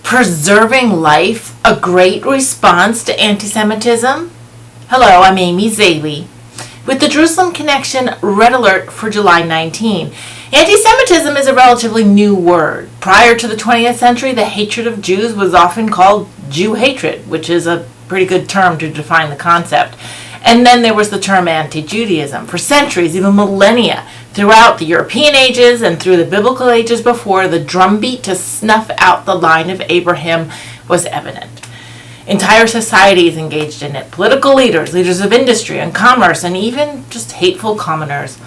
preserving life a great response to anti-Semitism? Hello, I'm Amy Zaley with the Jerusalem Connection Red Alert for July 19. Anti-Semitism is a relatively new word. Prior to the 20th century, the hatred of Jews was often called Jew hatred, which is a pretty good term to define the concept. And then there was the term anti-Judaism. For centuries, even millennia, throughout the European ages and through the biblical ages before, the drumbeat to snuff out the line of Abraham was evident. Entire societies engaged in it. Political leaders, leaders of industry and commerce, and even just hateful commoners.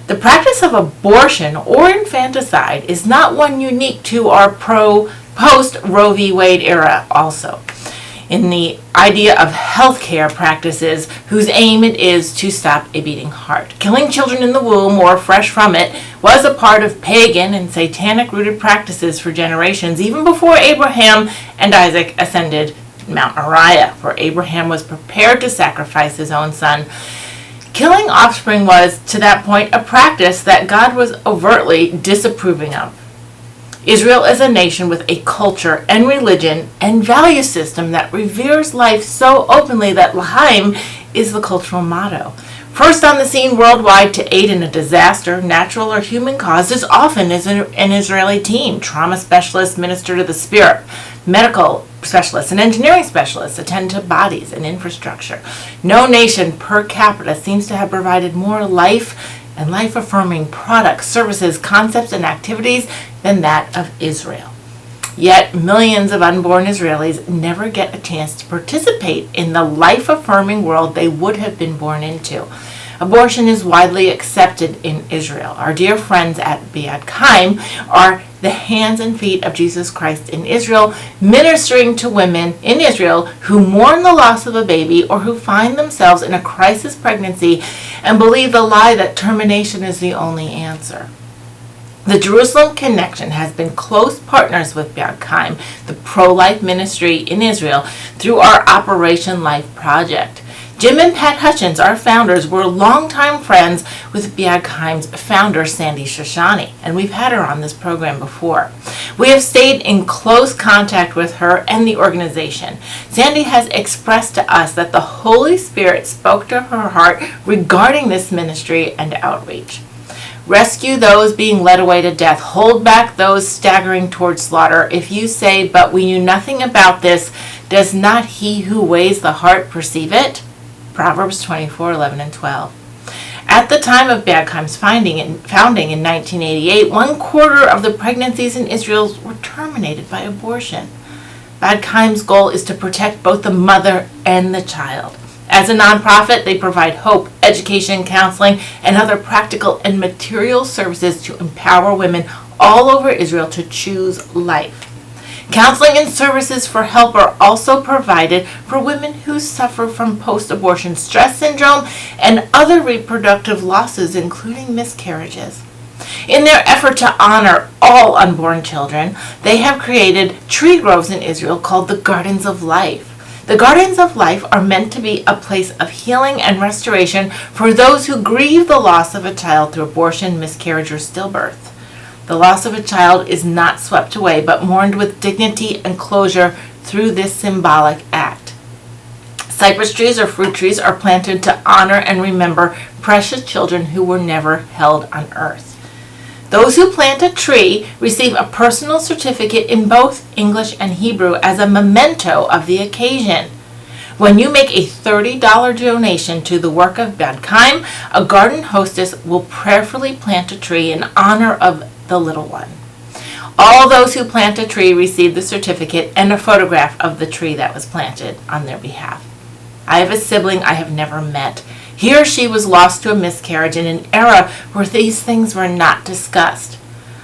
The practice of abortion or infanticide is not one unique to our post-Roe v. Wade era also. In the idea of healthcare practices whose aim it is to stop a beating heart. Killing children in the womb or fresh from it was a part of pagan and satanic-rooted practices for generations, even before Abraham and Isaac ascended Mount Moriah, where Abraham was prepared to sacrifice his own son. Killing offspring was, to that point, a practice that God was overtly disapproving of. Israel is a nation with a culture and religion and value system that reveres life so openly that L'chaim is the cultural motto. First on the scene worldwide to aid in a disaster, natural or human caused, is often an Israeli team. Trauma specialists minister to the spirit. Medical specialists and engineering specialists attend to bodies and infrastructure. No nation per capita seems to have provided more life and life-affirming products, services, concepts, and activities than that of Israel. Yet millions of unborn Israelis never get a chance to participate in the life-affirming world they would have been born into. Abortion is widely accepted in Israel. Our dear friends at Biad Chaim are the hands and feet of Jesus Christ in Israel, ministering to women in Israel who mourn the loss of a baby or who find themselves in a crisis pregnancy and believe the lie that termination is the only answer. The Jerusalem Connection has been close partners with Biad Chaim, the pro-life ministry in Israel, through our Operation Life project. Jim and Pat Hutchins, our founders, were longtime friends with Biad Chaim's founder, Sandy Shoshani, and we've had her on this program before. We have stayed in close contact with her and the organization. Sandy has expressed to us that the Holy Spirit spoke to her heart regarding this ministry and outreach. Rescue those being led away to death. Hold back those staggering towards slaughter. If you say, "But we knew nothing about this," does not he who weighs the heart perceive it? Proverbs 24:11 and 12. At the time of Biad Chaim's founding in 1988, 1/4 of the pregnancies in Israel were terminated by abortion. Biad Chaim's goal is to protect both the mother and the child. As a nonprofit, they provide hope, education, counseling, and other practical and material services to empower women all over Israel to choose life. Counseling and services for help are also provided for women who suffer from post-abortion stress syndrome and other reproductive losses, including miscarriages. In their effort to honor all unborn children, they have created tree groves in Israel called the Gardens of Life. The Gardens of Life are meant to be a place of healing and restoration for those who grieve the loss of a child through abortion, miscarriage, or stillbirth. The loss of a child is not swept away, but mourned with dignity and closure through this symbolic act. Cypress trees or fruit trees are planted to honor and remember precious children who were never held on earth. Those who plant a tree receive a personal certificate in both English and Hebrew as a memento of the occasion. When you make a $30 donation to the work of Biad Chaim, a garden hostess will prayerfully plant a tree in honor of the little one. All those who plant a tree receive the certificate and a photograph of the tree that was planted on their behalf. I have a sibling I have never met. He or she was lost to a miscarriage in an era where these things were not discussed.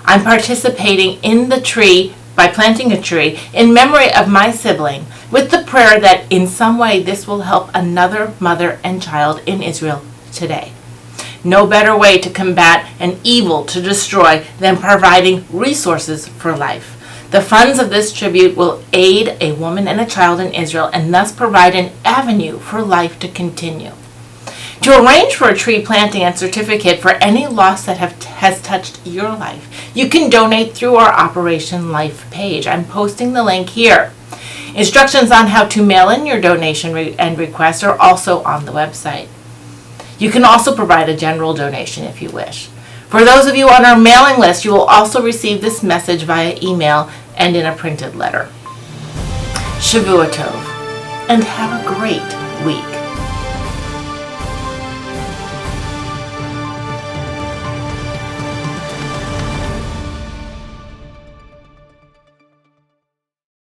I'm participating in the tree by planting a tree in memory of my sibling, with the prayer that in some way this will help another mother and child in Israel today. No better way to combat an evil to destroy than providing resources for life. The funds of this tribute will aid a woman and a child in Israel and thus provide an avenue for life to continue. To arrange for a tree planting and certificate for any loss that has touched your life, You can donate through our Operation Life page. I'm posting the link here. Instructions on how to mail in your donation and request are also on the website. You can also provide a general donation if you wish. For those of you on our mailing list, you will also receive this message via email and in a printed letter. Shavua Tov, and have a great week.